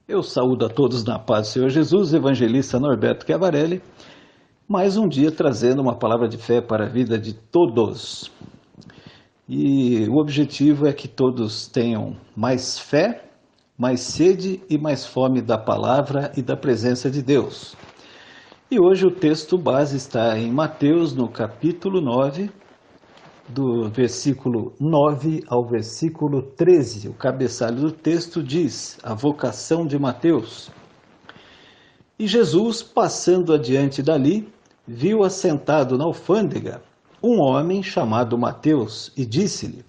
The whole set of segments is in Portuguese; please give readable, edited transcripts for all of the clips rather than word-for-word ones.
Eu saúdo a todos na paz do Senhor Jesus, evangelista Norberto Chiavarelli, mais um dia trazendo uma palavra de fé para a vida de todos. E o objetivo é que todos tenham mais fé, mais sede e mais fome da palavra e da presença de Deus. E hoje o texto base está em Mateus, no capítulo 9, do versículo 9 ao versículo 13. O cabeçalho do texto diz: a vocação de Mateus. E Jesus, passando adiante dali, viu assentado na alfândega um homem chamado Mateus e disse-lhe: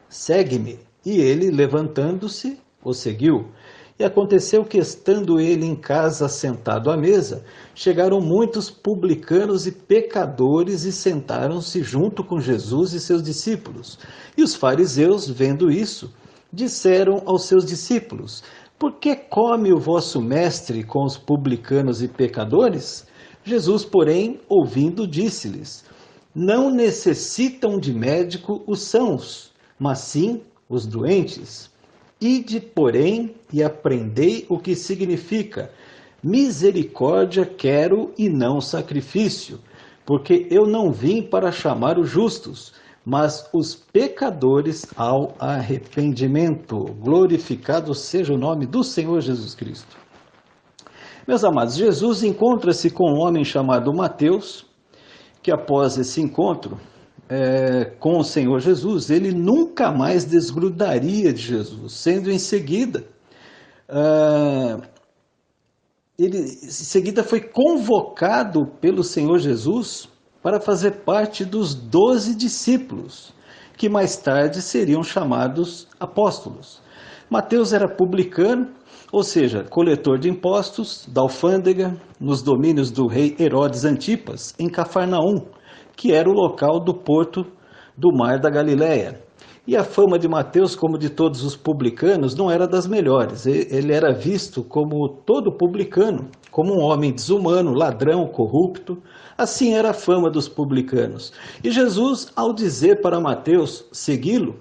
segue-me. E ele, levantando-se, o seguiu. E aconteceu que, estando ele em casa sentado à mesa, chegaram muitos publicanos e pecadores e sentaram-se junto com Jesus e seus discípulos. E os fariseus, vendo isso, disseram aos seus discípulos: por que come o vosso mestre com os publicanos e pecadores? Jesus, porém, ouvindo, disse-lhes: não necessitam de médico os sãos, mas sim os doentes. Ide, porém, e aprendei o que significa: misericórdia quero e não sacrifício, porque eu não vim para chamar os justos, mas os pecadores ao arrependimento. Glorificado seja o nome do Senhor Jesus Cristo. Meus amados, Jesus encontra-se com um homem chamado Mateus, que após esse encontro com o Senhor Jesus, ele nunca mais desgrudaria de Jesus, sendo em seguida, ele em seguida foi convocado pelo Senhor Jesus para fazer parte dos 12 discípulos, que mais tarde seriam chamados apóstolos. Mateus era publicano, ou seja, coletor de impostos da alfândega, nos domínios do rei Herodes Antipas, em Cafarnaum, que era o local do porto do mar da Galileia. E a fama de Mateus, como de todos os publicanos, não era das melhores. Ele era visto como todo publicano, como um homem desumano, ladrão, corrupto. Assim era a fama dos publicanos. E Jesus, ao dizer para Mateus segui-lo,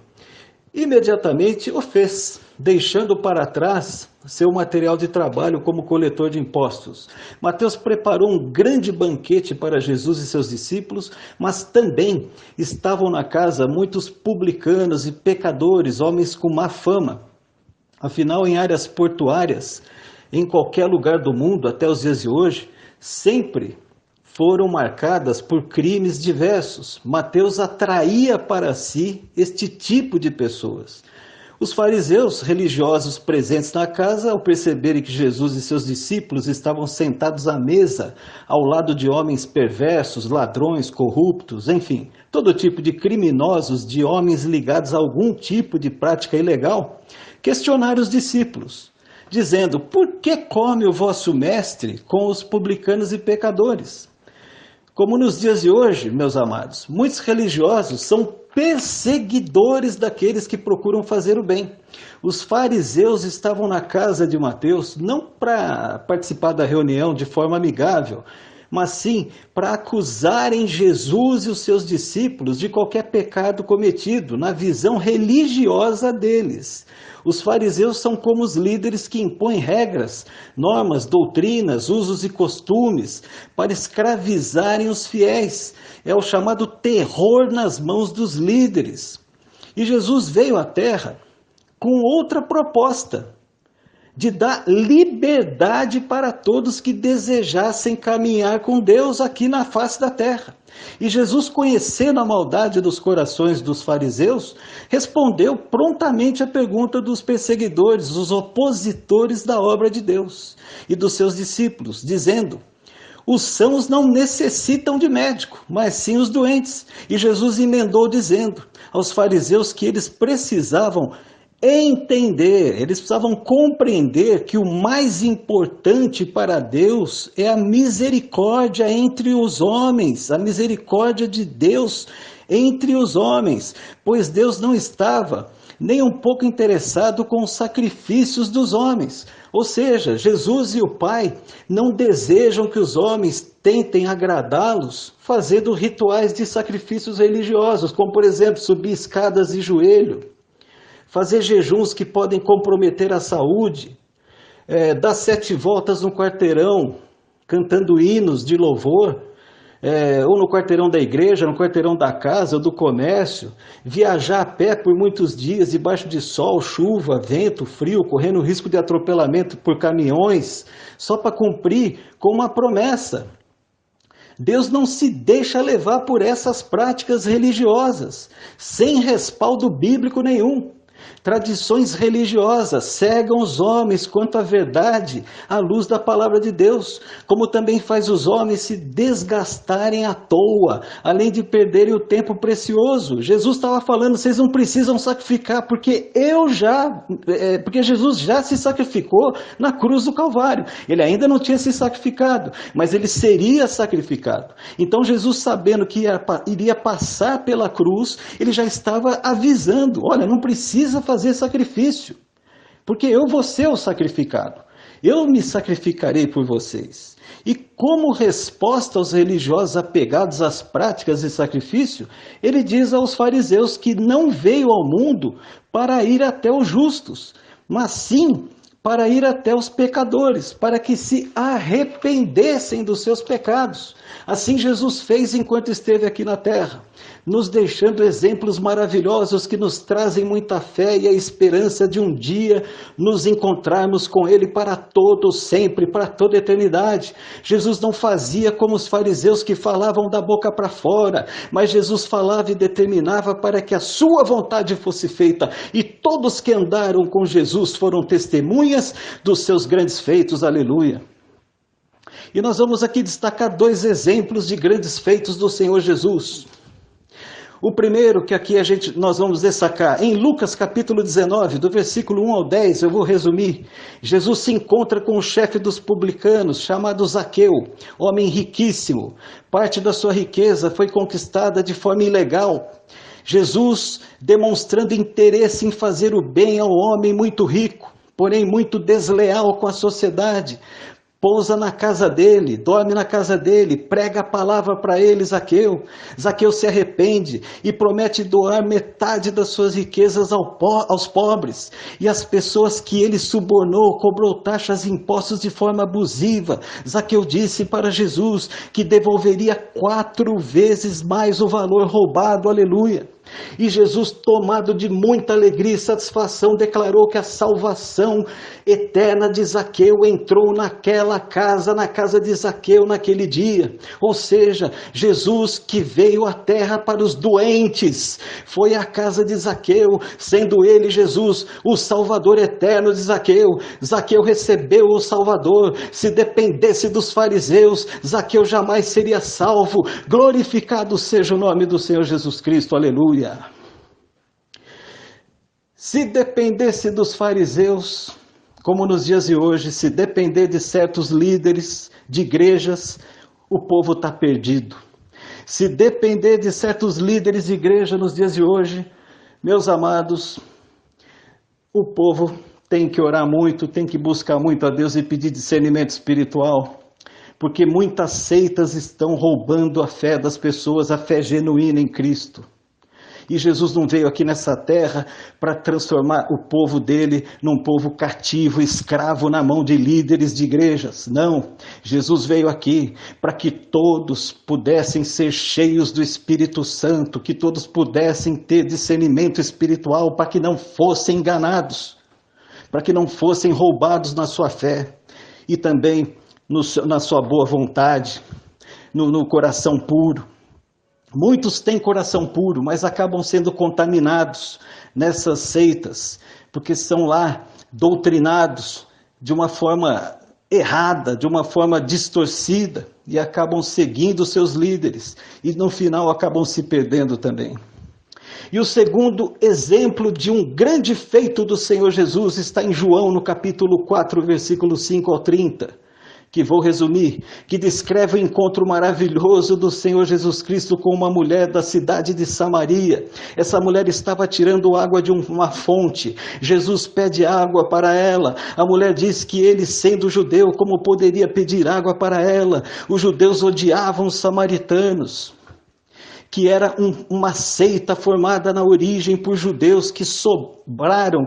imediatamente o fez, deixando para trás seu material de trabalho como coletor de impostos. Mateus preparou um grande banquete para Jesus e seus discípulos, mas também estavam na casa muitos publicanos e pecadores, homens com má fama. Afinal, em áreas portuárias, em qualquer lugar do mundo, até os dias de hoje, sempre foram marcadas por crimes diversos. Mateus atraía para si este tipo de pessoas. Os fariseus religiosos presentes na casa, ao perceberem que Jesus e seus discípulos estavam sentados à mesa, ao lado de homens perversos, ladrões, corruptos, enfim, todo tipo de criminosos, de homens ligados a algum tipo de prática ilegal, questionaram os discípulos, dizendo: por que come o vosso mestre com os publicanos e pecadores? Como nos dias de hoje, meus amados, muitos religiosos são perseguidores daqueles que procuram fazer o bem. Os fariseus estavam na casa de Mateus não para participar da reunião de forma amigável, mas sim para acusarem Jesus e os seus discípulos de qualquer pecado cometido na visão religiosa deles. Os fariseus são como os líderes que impõem regras, normas, doutrinas, usos e costumes para escravizarem os fiéis. É o chamado terror nas mãos dos líderes. E Jesus veio à Terra com outra proposta, de dar liberdade para todos que desejassem caminhar com Deus aqui na face da terra. E Jesus, conhecendo a maldade dos corações dos fariseus, respondeu prontamente à pergunta dos perseguidores, os opositores da obra de Deus e dos seus discípulos, dizendo: os sãos não necessitam de médico, mas sim os doentes. E Jesus emendou dizendo aos fariseus que eles precisavam entender, eles precisavam compreender que o mais importante para Deus é a misericórdia entre os homens, a misericórdia de Deus entre os homens, pois Deus não estava nem um pouco interessado com os sacrifícios dos homens. Ou seja, Jesus e o Pai não desejam que os homens tentem agradá-los fazendo rituais de sacrifícios religiosos, como por exemplo, subir escadas de joelho, fazer jejuns que podem comprometer a saúde, dar 7 voltas no quarteirão, cantando hinos de louvor, ou no quarteirão da igreja, no quarteirão da casa, ou do comércio, viajar a pé por muitos dias, debaixo de sol, chuva, vento, frio, correndo risco de atropelamento por caminhões, só para cumprir com uma promessa. Deus não se deixa levar por essas práticas religiosas, sem respaldo bíblico nenhum. Tradições religiosas cegam os homens quanto à verdade à luz da palavra de Deus, como também faz os homens se desgastarem à toa, além de perderem o tempo precioso. Jesus estava falando, vocês não precisam sacrificar, porque Jesus já se sacrificou na cruz do Calvário. Ele ainda não tinha se sacrificado, mas ele seria sacrificado. Então Jesus, sabendo que iria passar pela cruz, ele já estava avisando, olha, não precisa fazer sacrifício, porque eu vou ser o sacrificado. Eu me sacrificarei por vocês. E como resposta aos religiosos apegados às práticas de sacrifício, ele diz aos fariseus que não veio ao mundo para ir até os justos, mas sim para ir até os pecadores, para que se arrependessem dos seus pecados. Assim Jesus fez enquanto esteve aqui na terra, nos deixando exemplos maravilhosos que nos trazem muita fé e a esperança de um dia nos encontrarmos com Ele para todo sempre, para toda a eternidade. Jesus não fazia como os fariseus que falavam da boca para fora, mas Jesus falava e determinava para que a sua vontade fosse feita, e todos que andaram com Jesus foram testemunhas dos seus grandes feitos, aleluia. E nós vamos aqui destacar 2 exemplos de grandes feitos do Senhor Jesus. O primeiro que aqui nós vamos destacar, em Lucas capítulo 19, do versículo 1 ao 10, eu vou resumir. Jesus se encontra com o chefe dos publicanos, chamado Zaqueu, homem riquíssimo. Parte da sua riqueza foi conquistada de forma ilegal. Jesus, demonstrando interesse em fazer o bem ao homem muito rico, porém muito desleal com a sociedade, pousa na casa dele, dorme na casa dele, prega a palavra para ele, Zaqueu. Zaqueu se arrepende e promete doar metade das suas riquezas aos pobres. E as pessoas que ele subornou, cobrou taxas e impostos de forma abusiva. Zaqueu disse para Jesus que devolveria 4 vezes mais o valor roubado, aleluia. E Jesus, tomado de muita alegria e satisfação, declarou que a salvação eterna de Zaqueu entrou naquela casa, na casa de Zaqueu naquele dia. Ou seja, Jesus, que veio à terra para os doentes, foi à casa de Zaqueu, sendo ele, Jesus, o Salvador eterno de Zaqueu. Zaqueu recebeu o Salvador. Se dependesse dos fariseus, Zaqueu jamais seria salvo. Glorificado seja o nome do Senhor Jesus Cristo, aleluia. Se dependesse dos fariseus, como nos dias de hoje, se depender de certos líderes de igrejas, o povo está perdido. Se depender de certos líderes de igreja nos dias de hoje, meus amados, o povo tem que orar muito, tem que buscar muito a Deus e pedir discernimento espiritual, porque muitas seitas estão roubando a fé das pessoas, a fé genuína em Cristo. E Jesus não veio aqui nessa terra para transformar o povo dele num povo cativo, escravo na mão de líderes de igrejas. Não, Jesus veio aqui para que todos pudessem ser cheios do Espírito Santo, que todos pudessem ter discernimento espiritual, para que não fossem enganados, para que não fossem roubados na sua fé e também na sua boa vontade, no coração puro. Muitos têm coração puro, mas acabam sendo contaminados nessas seitas, porque são lá doutrinados de uma forma errada, de uma forma distorcida, e acabam seguindo seus líderes, e no final acabam se perdendo também. E o segundo exemplo de um grande feito do Senhor Jesus está em João, no capítulo 4, versículo 5 ao 30. Que vou resumir, que descreve o encontro maravilhoso do Senhor Jesus Cristo com uma mulher da cidade de Samaria. Essa mulher estava tirando água de uma fonte. Jesus pede água para ela. A mulher diz que ele, sendo judeu, como poderia pedir água para ela? Os judeus odiavam os samaritanos. que era uma seita formada na origem por judeus que sobraram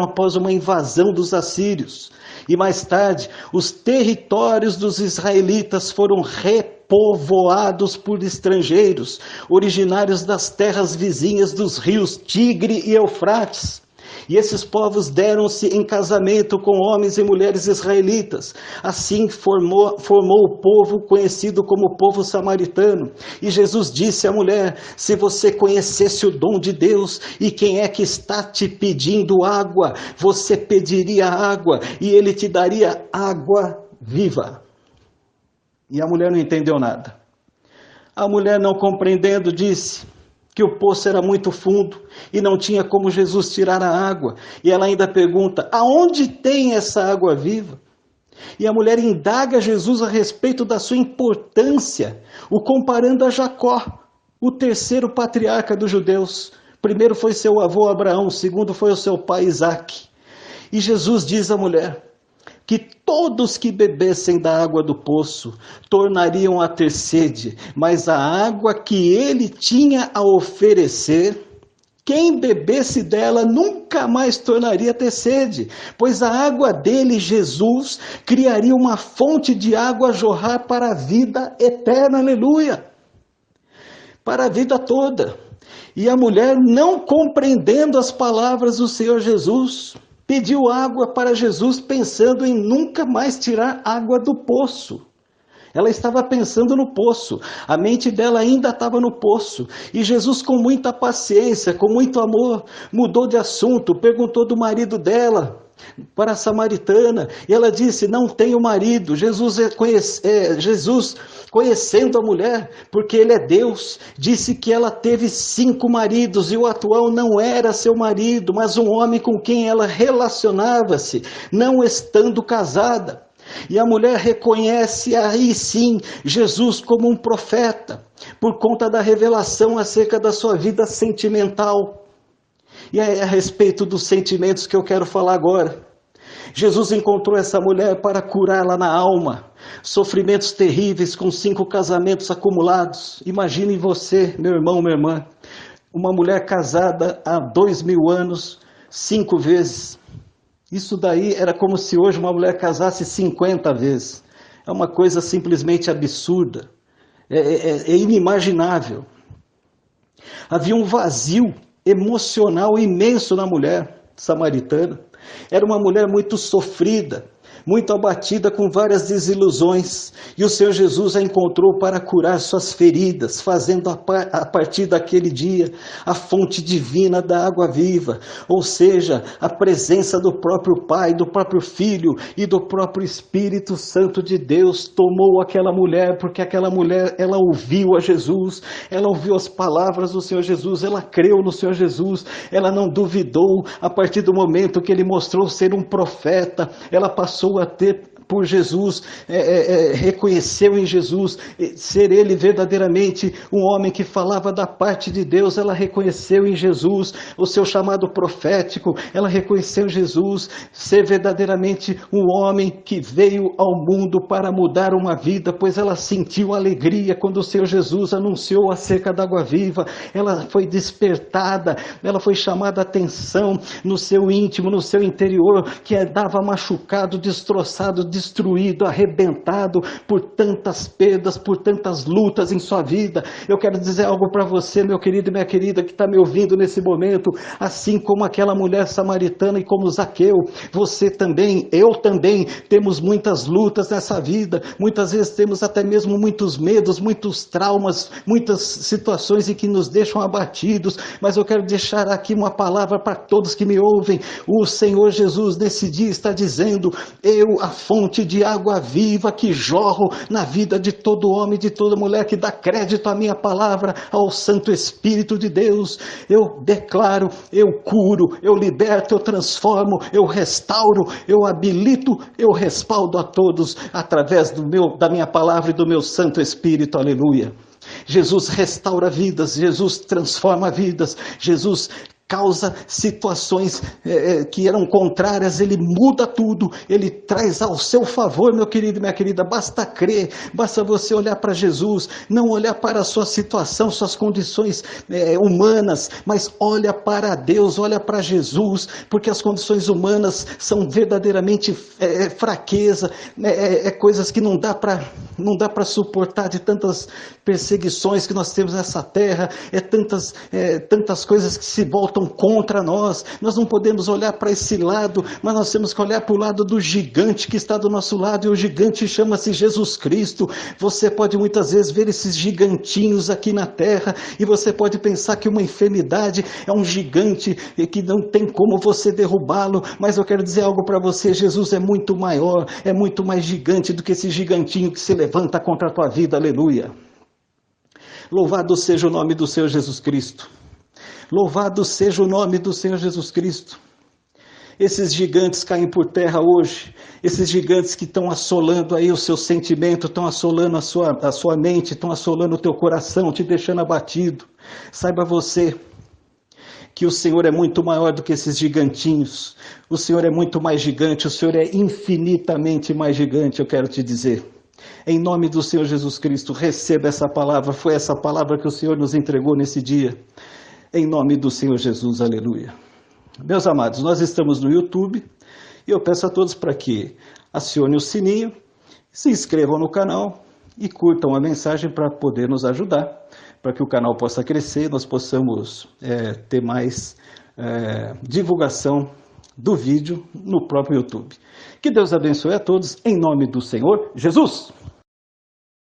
após uma invasão dos assírios. E mais tarde, os territórios dos israelitas foram repovoados por estrangeiros, originários das terras vizinhas dos rios Tigre e Eufrates. E esses povos deram-se em casamento com homens e mulheres israelitas. Assim formou o povo conhecido como povo samaritano. E Jesus disse à mulher: se você conhecesse o dom de Deus e quem é que está te pedindo água, você pediria água e ele te daria água viva. E a mulher não entendeu nada. A mulher, não compreendendo, disse que o poço era muito fundo e não tinha como Jesus tirar a água. E ela ainda pergunta: aonde tem essa água viva? E a mulher indaga Jesus a respeito da sua importância, o comparando a Jacó, o terceiro patriarca dos judeus. Primeiro foi seu avô Abraão, segundo foi o seu pai Isaque. E Jesus diz à mulher que todos que bebessem da água do poço tornariam a ter sede, mas a água que ele tinha a oferecer, quem bebesse dela nunca mais tornaria a ter sede, pois a água dele, Jesus, criaria uma fonte de água a jorrar para a vida eterna, aleluia, para a vida toda. E a mulher, não compreendendo as palavras do Senhor Jesus, pediu água para Jesus pensando em nunca mais tirar água do poço. Ela estava pensando no poço, a mente dela ainda estava no poço. E Jesus, com muita paciência, com muito amor, mudou de assunto, perguntou do marido dela para a samaritana. E ela disse: não tenho marido. Jesus, conhecendo a mulher, porque ele é Deus, disse que ela teve 5 maridos e o atual não era seu marido, mas um homem com quem ela relacionava-se, não estando casada. E a mulher reconhece aí sim Jesus como um profeta, por conta da revelação acerca da sua vida sentimental. E é a respeito dos sentimentos que eu quero falar agora. Jesus encontrou essa mulher para curá-la na alma. Sofrimentos terríveis com 5 casamentos acumulados. Imagine você, meu irmão, minha irmã, uma mulher casada há 2000 anos, 5 vezes. Isso daí era como se hoje uma mulher casasse 50 vezes. É uma coisa simplesmente absurda. É inimaginável. Havia um vazio emocional imenso na mulher samaritana. Era uma mulher muito sofrida, muito abatida, com várias desilusões. E o Senhor Jesus a encontrou para curar suas feridas, fazendo a partir daquele dia a fonte divina da água viva. Ou seja, a presença do próprio Pai, do próprio Filho e do próprio Espírito Santo de Deus tomou aquela mulher, porque aquela mulher, ela ouviu a Jesus, ela ouviu as palavras do Senhor Jesus, ela creu no Senhor Jesus, ela não duvidou. A partir do momento que ele mostrou ser um profeta, ela passou a ter por Jesus, reconheceu em Jesus ser ele verdadeiramente um homem que falava da parte de Deus. Ela reconheceu em Jesus o seu chamado profético, ela reconheceu em Jesus ser verdadeiramente um homem que veio ao mundo para mudar uma vida, pois ela sentiu alegria quando o Senhor Jesus anunciou acerca da água viva. Ela foi despertada, ela foi chamada a atenção no seu íntimo, no seu interior, que andava machucado, destroçado, destruído, arrebentado por tantas perdas, por tantas lutas em sua vida. Eu quero dizer algo para você, meu querido e minha querida, que está me ouvindo nesse momento. Assim como aquela mulher samaritana e como Zaqueu, você também, eu também, temos muitas lutas nessa vida. Muitas vezes temos até mesmo muitos medos, muitos traumas, muitas situações em que nos deixam abatidos. Mas eu quero deixar aqui uma palavra para todos que me ouvem. O Senhor Jesus nesse dia está dizendo: eu, a fonte de água viva que jorro na vida de todo homem, de toda mulher que dá crédito à minha palavra, ao Santo Espírito de Deus. Eu declaro, eu curo, eu liberto, eu transformo, eu restauro, eu habilito, eu respaldo a todos através da minha palavra e do meu Santo Espírito, aleluia. Jesus restaura vidas, Jesus transforma vidas, Jesus causa situações que eram contrárias, Ele muda tudo, Ele traz ao seu favor, meu querido e minha querida. Basta crer, basta você olhar para Jesus, não olhar para a sua situação, suas condições humanas, mas olha para Deus, olha para Jesus, porque as condições humanas são verdadeiramente fraqueza, coisas que não dá para suportar, de tantas perseguições que nós temos nessa terra, tantas coisas que se voltam contra nós. Nós não podemos olhar para esse lado, mas nós temos que olhar para o lado do gigante que está do nosso lado, e o gigante chama-se Jesus Cristo. Você pode muitas vezes ver esses gigantinhos aqui na terra, e você pode pensar que uma enfermidade é um gigante e que não tem como você derrubá-lo, mas eu quero dizer algo para você: Jesus é muito maior, é muito mais gigante do que esse gigantinho que se levanta contra a tua vida. Aleluia! Louvado seja o nome do Senhor Jesus Cristo. Louvado seja o nome do Senhor Jesus Cristo. Esses gigantes caem por terra hoje, esses gigantes que estão assolando aí o seu sentimento, estão assolando a sua mente, estão assolando o teu coração, te deixando abatido. Saiba você que o Senhor é muito maior do que esses gigantinhos. O Senhor é muito mais gigante, o Senhor é infinitamente mais gigante, eu quero te dizer. Em nome do Senhor Jesus Cristo, receba essa palavra. Foi essa palavra que o Senhor nos entregou nesse dia. Em nome do Senhor Jesus, aleluia. Meus amados, nós estamos no YouTube e eu peço a todos para que acione o sininho, se inscrevam no canal e curtam a mensagem para poder nos ajudar, para que o canal possa crescer e nós possamos ter mais divulgação do vídeo no próprio YouTube. Que Deus abençoe a todos, em nome do Senhor Jesus.